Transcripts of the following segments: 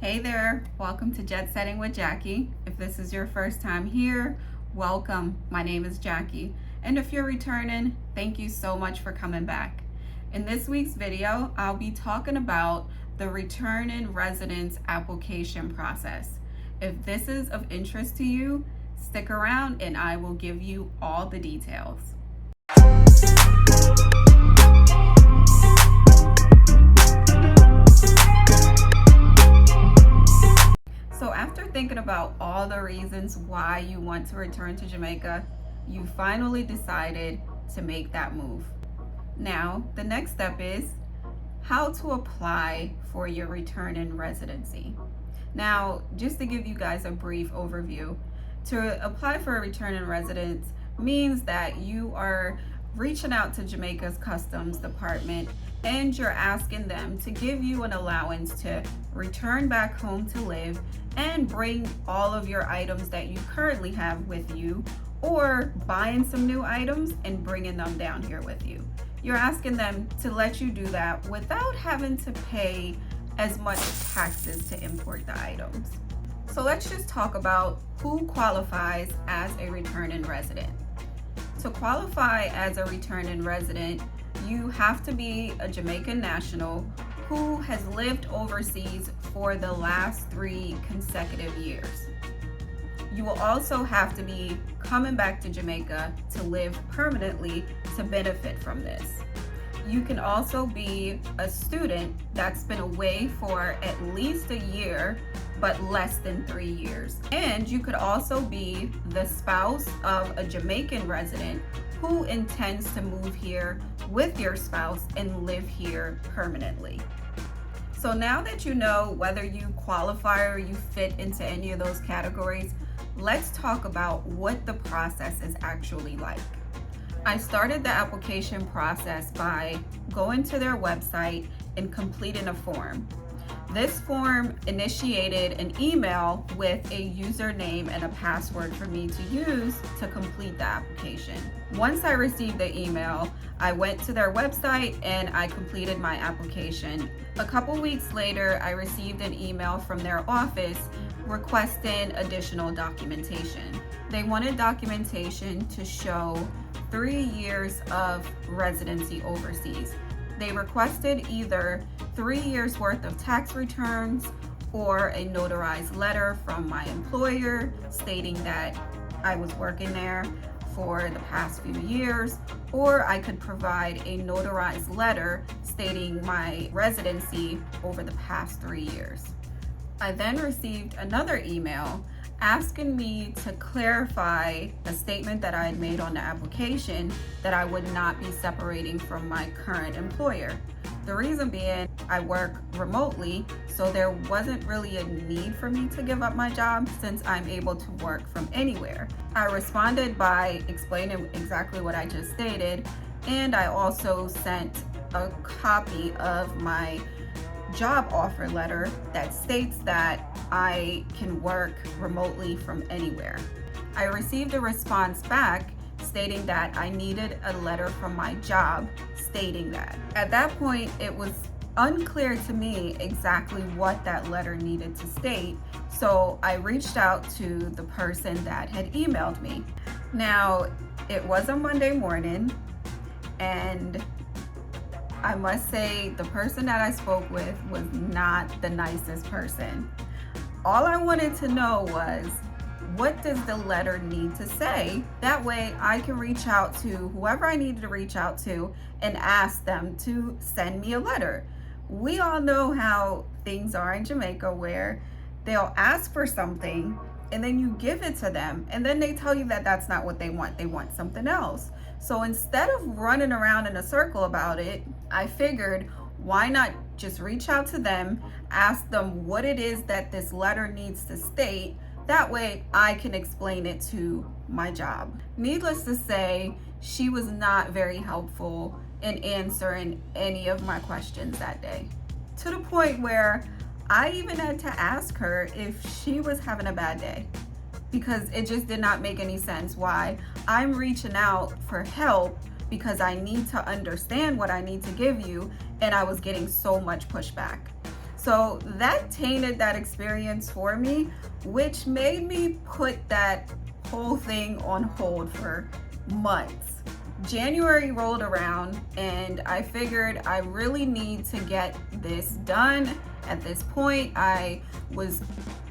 Hey there, welcome to Jet Setting with Jackie. If this is your first time here, welcome. My name is Jackie. And if you're returning, thank you so much for coming back. In this week's video, I'll be talking about the return in residence application process. If this is of interest to you, stick around and I will give you all the details. So after thinking about all the reasons why you want to return to Jamaica, you finally decided to make that move. Now, the next step is how to apply for your return in residency. Now, just to give you guys a brief overview, to apply for a return in residence means that you are reaching out to Jamaica's Customs Department and you're asking them to give you an allowance to return back home to live and bring all of your items that you currently have with you, or buying some new items and bringing them down here with you. You're asking them to let you do that without having to pay as much taxes to import the items. So let's just talk about who qualifies as a return-in resident. To qualify as a return-in resident, you have to be a Jamaican national who has lived overseas for the last 3 consecutive years. You will also have to be coming back to Jamaica to live permanently to benefit from this. You can also be a student that's been away for at least a year, but less than 3 years. And you could also be the spouse of a Jamaican resident who intends to move here with your spouse and live here permanently. So now that you know whether you qualify or you fit into any of those categories, let's talk about what the process is actually like. I started the application process by going to their website and completing a form. This form initiated an email with a username and a password for me to use to complete the application. Once I received the email, I went to their website and I completed my application. A couple weeks later, I received an email from their office requesting additional documentation. They wanted documentation to show 3 years of residency overseas. They requested either 3 years worth of tax returns or a notarized letter from my employer stating that I was working there for the past few years, or I could provide a notarized letter stating my residency over the past 3 years. I then received another email asking me to clarify a statement that I had made on the application that I would not be separating from my current employer. The reason being, I work remotely, so there wasn't really a need for me to give up my job since I'm able to work from anywhere. I responded by explaining exactly what I just stated, and I also sent a copy of my job offer letter that states that I can work remotely from anywhere. I received a response back stating that I needed a letter from my job stating that. At that point, it was unclear to me exactly what that letter needed to state, so I reached out to the person that had emailed me. Now, it was a Monday morning, and I must say the person that I spoke with was not the nicest person. All I wanted to know was, what does the letter need to say? That way I can reach out to whoever I needed to reach out to and ask them to send me a letter. We all know how things are in Jamaica where they'll ask for something and then you give it to them and then they tell you that that's not what they want something else. So instead of running around in a circle about it, I figured, why not just reach out to them, ask them what it is that this letter needs to state. That way I can explain it to my job. Needless to say, she was not very helpful in answering any of my questions that day, to the point where I even had to ask her if she was having a bad day, because it just did not make any sense why I'm reaching out for help because I need to understand what I need to give you, and I was getting so much pushback. So So that tainted that experience for me, which made me put that whole thing on hold for months. January rolled around and I figured I really need to get this done. At this point, I was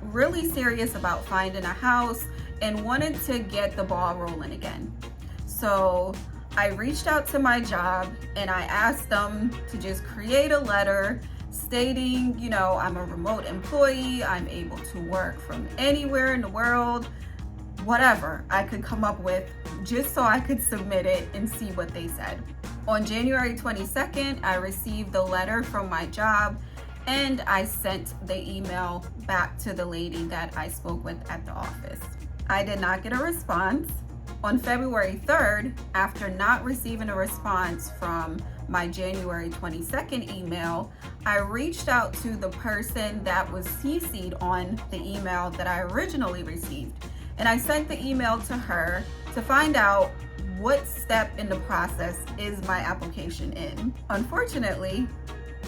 really serious about finding a house and wanted to get the ball rolling again. So I reached out to my job and I asked them to just create a letter stating, I'm a remote employee, I'm able to work from anywhere in the world, whatever I could come up with, just so I could submit it and see what they said. On January 22nd, I received the letter from my job and I sent the email back to the lady that I spoke with at the office. I did not get a response. On February 3rd, after not receiving a response from my January 22nd email, I reached out to the person that was CC'd on the email that I originally received. And I sent the email to her to find out what step in the process is my application in. Unfortunately,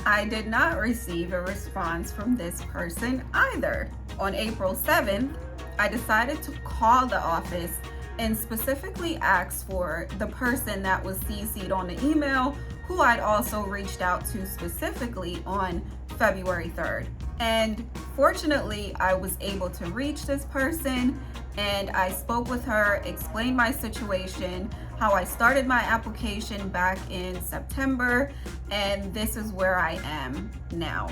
I did not receive a response from this person either. On April 7th, I decided to call the office and specifically ask for the person that was CC'd on the email, who I'd also reached out to specifically on February 3rd. And fortunately, I was able to reach this person and I spoke with her, explained my situation, how I started my application back in September, and this is where I am now.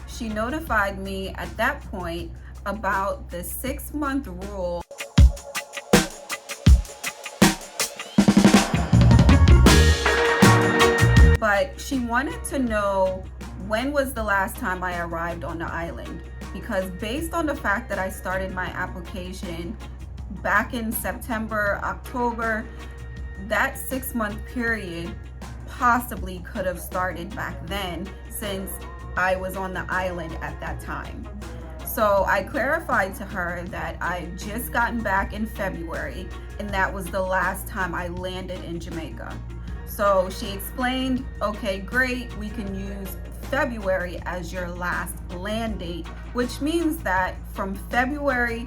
She notified me at that point about the 6-month rule. But she wanted to know when was the last time I arrived on the island, because based on the fact that I started my application back in September, October, that 6-month period possibly could have started back then, since I was on the island at that time. So I clarified to her that I just gotten back in February and that was the last time I landed in Jamaica. So she explained, okay, great, we can use February as your last land date, which means that from February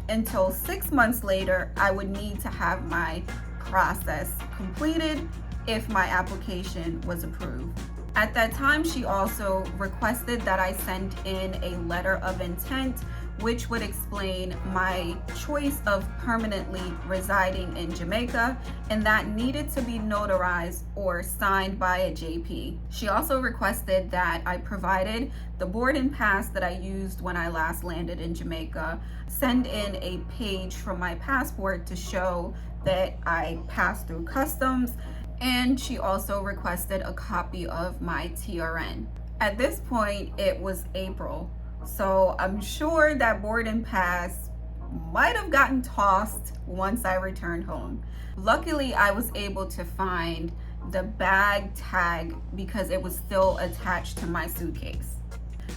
until 6 months later, I would need to have my process completed if my application was approved. At that time, she also requested that I send in a letter of intent, which would explain my choice of permanently residing in Jamaica, and that needed to be notarized or signed by a JP. She also requested that I provided the boarding pass that I used when I last landed in Jamaica, send in a page from my passport to show that I passed through customs, and she also requested a copy of my TRN. At this point, it was April, so I'm sure that boarding pass might have gotten tossed once I returned home. Luckily, I was able to find the bag tag because it was still attached to my suitcase.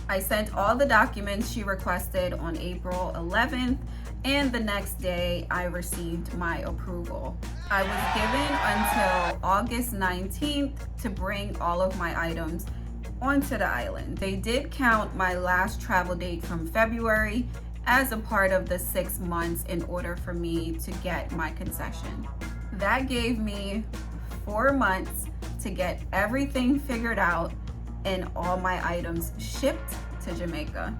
I sent all the documents she requested on April 11th, and the next day I received my approval. I was given until August 19th to bring all of my items onto the island. They did count my last travel date from February as a part of the 6 months in order for me to get my concession. That gave me 4 months to get everything figured out and all my items shipped to Jamaica.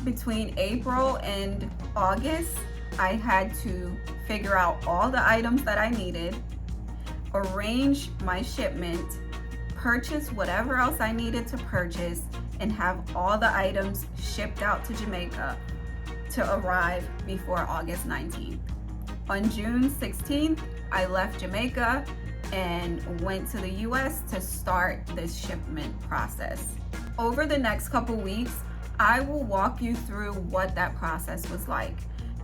Between April and August, I had to figure out all the items that I needed, arrange my shipment, purchase whatever else I needed to purchase, and have all the items shipped out to Jamaica to arrive before August 19th. On June 16th, I left Jamaica and went to the US to start this shipment process. Over the next couple weeks, I will walk you through what that process was like.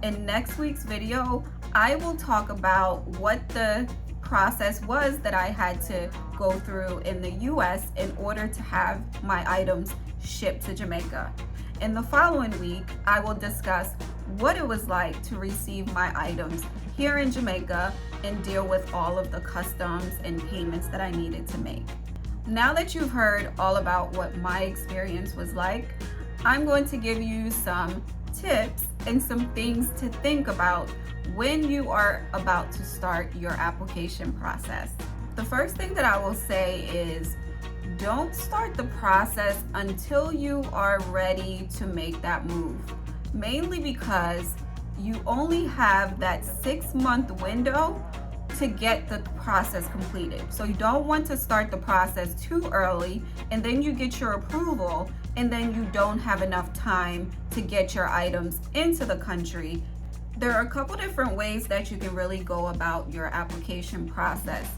In next week's video, I will talk about what the process was that I had to go through in the US in order to have my items shipped to Jamaica. In the following week, I will discuss what it was like to receive my items here in Jamaica and deal with all of the customs and payments that I needed to make. Now that you've heard all about what my experience was like, I'm going to give you some tips and some things to think about when you are about to start your application process. The first thing that I will say is don't start the process until you are ready to make that move, mainly because you only have that 6-month window to get the process completed. So you don't want to start the process too early and then you get your approval and then you don't have enough time to get your items into the country. There are a couple different ways that you can really go about your application process.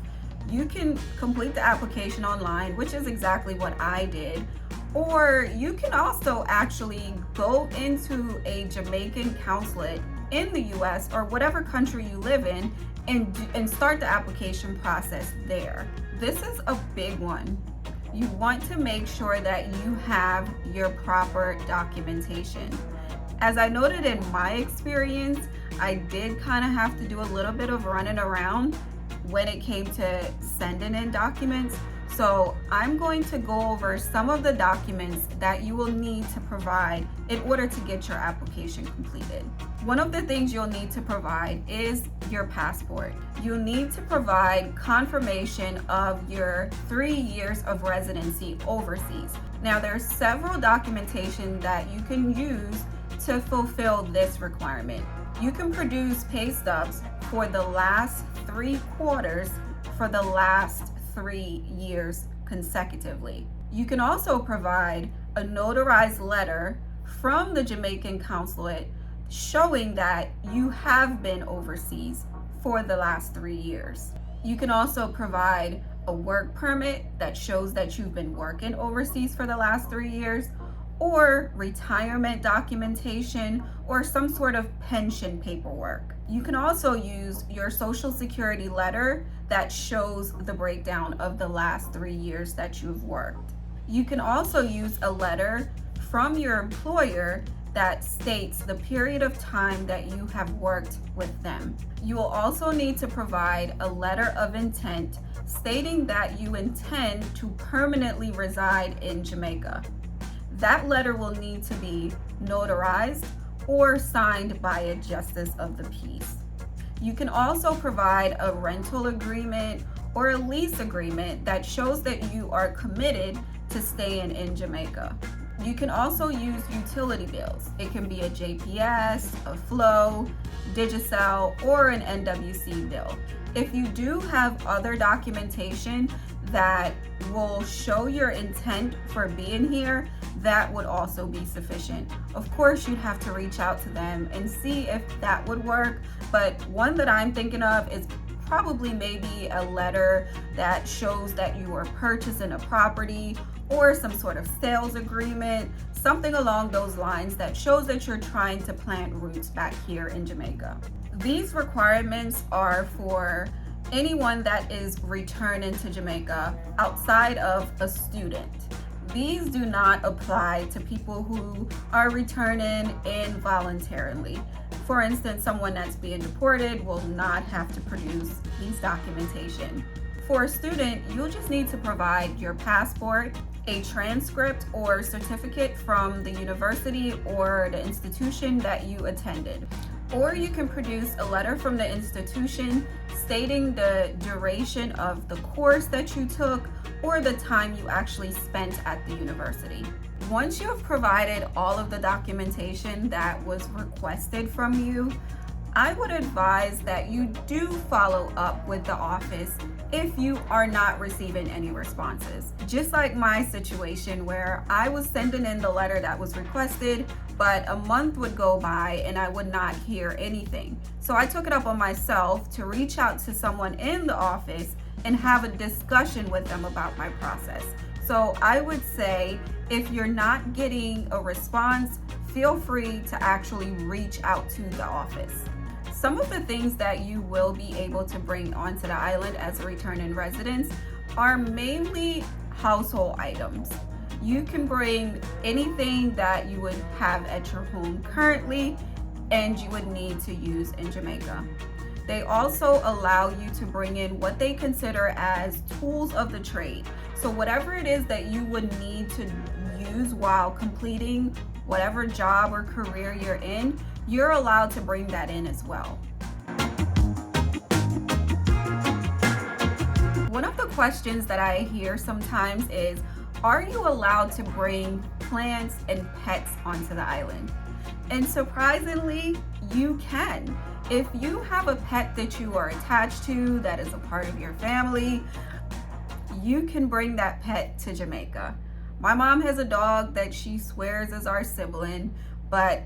You can complete the application online, which is exactly what I did, or you can also actually go into a Jamaican consulate in the US or whatever country you live in and start the application process there. This is a big one. You want to make sure that you have your proper documentation. As I noted in my experience, I did kind of have to do a little bit of running around when it came to sending in documents. So I'm going to go over some of the documents that you will need to provide in order to get your application completed. One of the things you'll need to provide is your passport. You'll need to provide confirmation of your 3 years of residency overseas. Now, there's several documentation that you can use to fulfill this requirement. You can produce pay stubs for the last 3 quarters for the last 3 years consecutively. You can also provide a notarized letter from the Jamaican consulate showing that you have been overseas for the last 3 years. You can also provide a work permit that shows that you've been working overseas for the last 3 years, or retirement documentation, or some sort of pension paperwork. You can also use your social security letter that shows the breakdown of the last 3 years that you've worked. You can also use a letter from your employer that states the period of time that you have worked with them. You will also need to provide a letter of intent stating that you intend to permanently reside in Jamaica. That letter will need to be notarized or signed by a justice of the peace. You can also provide a rental agreement or a lease agreement that shows that you are committed to staying in Jamaica. You can also use utility bills. It can be a JPS, a Flow, Digicel, or an NWC bill. If you do have other documentation that will show your intent for being here, that would also be sufficient. Of course, you'd have to reach out to them and see if that would work, but one that I'm thinking of is probably maybe a letter that shows that you are purchasing a property or some sort of sales agreement, something along those lines that shows that you're trying to plant roots back here in Jamaica. These requirements are for anyone that is returning to Jamaica outside of a student. These do not apply to people who are returning involuntarily. For instance, someone that's being deported will not have to produce these documentation. For a student, you'll just need to provide your passport, a transcript or certificate from the university or the institution that you attended. Or you can produce a letter from the institution stating the duration of the course that you took or the time you actually spent at the university. Once you have provided all of the documentation that was requested from you, I would advise that you do follow up with the office if you are not receiving any responses. Just like my situation where I was sending in the letter that was requested, but a month would go by and I would not hear anything. So I took it up on myself to reach out to someone in the office and have a discussion with them about my process. So I would say if you're not getting a response, feel free to actually reach out to the office. Some of the things that you will be able to bring onto the island as a returning resident are mainly household items. You can bring anything that you would have at your home currently and you would need to use in Jamaica. They also allow you to bring in what they consider as tools of the trade. So whatever it is that you would need to use while completing whatever job or career you're in, you're allowed to bring that in as well. One of the questions that I hear sometimes is, are you allowed to bring plants and pets onto the island? And surprisingly, you can. If you have a pet that you are attached to, that is a part of your family, you can bring that pet to Jamaica. My mom has a dog that she swears is our sibling, but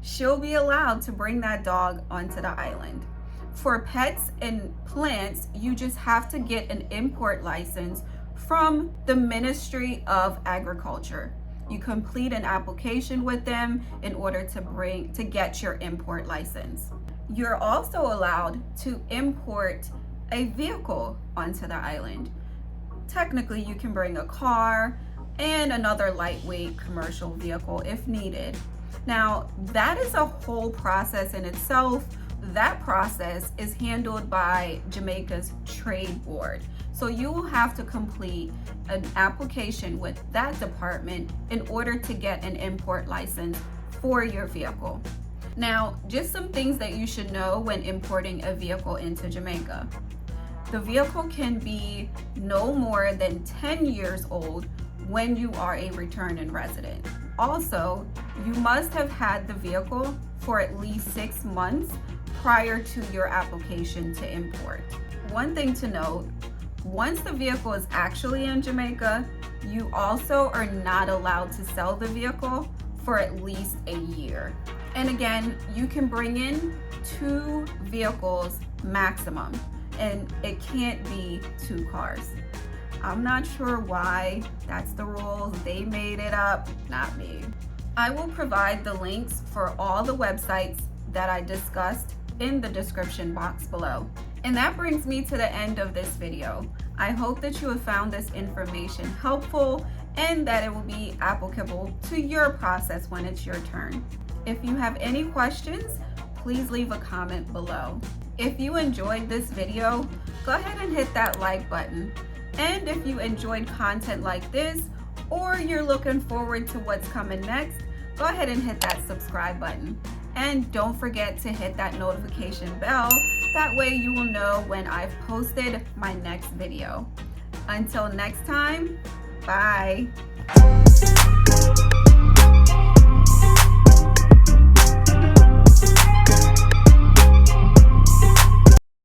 she'll be allowed to bring that dog onto the island. For pets and plants, you just have to get an import license from the Ministry of Agriculture. You complete an application with them in order to get your import license. You're also allowed to import a vehicle onto the island. Technically, you can bring a car and another lightweight commercial vehicle if needed. Now, that is a whole process in itself. That process is handled by Jamaica's Trade Board. So you will have to complete an application with that department in order to get an import license for your vehicle. Now, just some things that you should know when importing a vehicle into Jamaica. The vehicle can be no more than 10 years old when you are a returning resident. Also, you must have had the vehicle for at least 6 months prior to your application to import. One thing to note, once the vehicle is actually in Jamaica, you also are not allowed to sell the vehicle for at least a year. And again, you can bring in 2 vehicles maximum, and it can't be 2 cars. I'm not sure why that's the rules. They made it up, not me. I will provide the links for all the websites that I discussed in the description box below. And that brings me to the end of this video. I hope that you have found this information helpful and that it will be applicable to your process when it's your turn. If you have any questions, please leave a comment below. If you enjoyed this video, go ahead and hit that like button. And if you enjoyed content like this, or you're looking forward to what's coming next, go ahead and hit that subscribe button. And don't forget to hit that notification bell. That way you will know when I've posted my next video. Until next time, bye.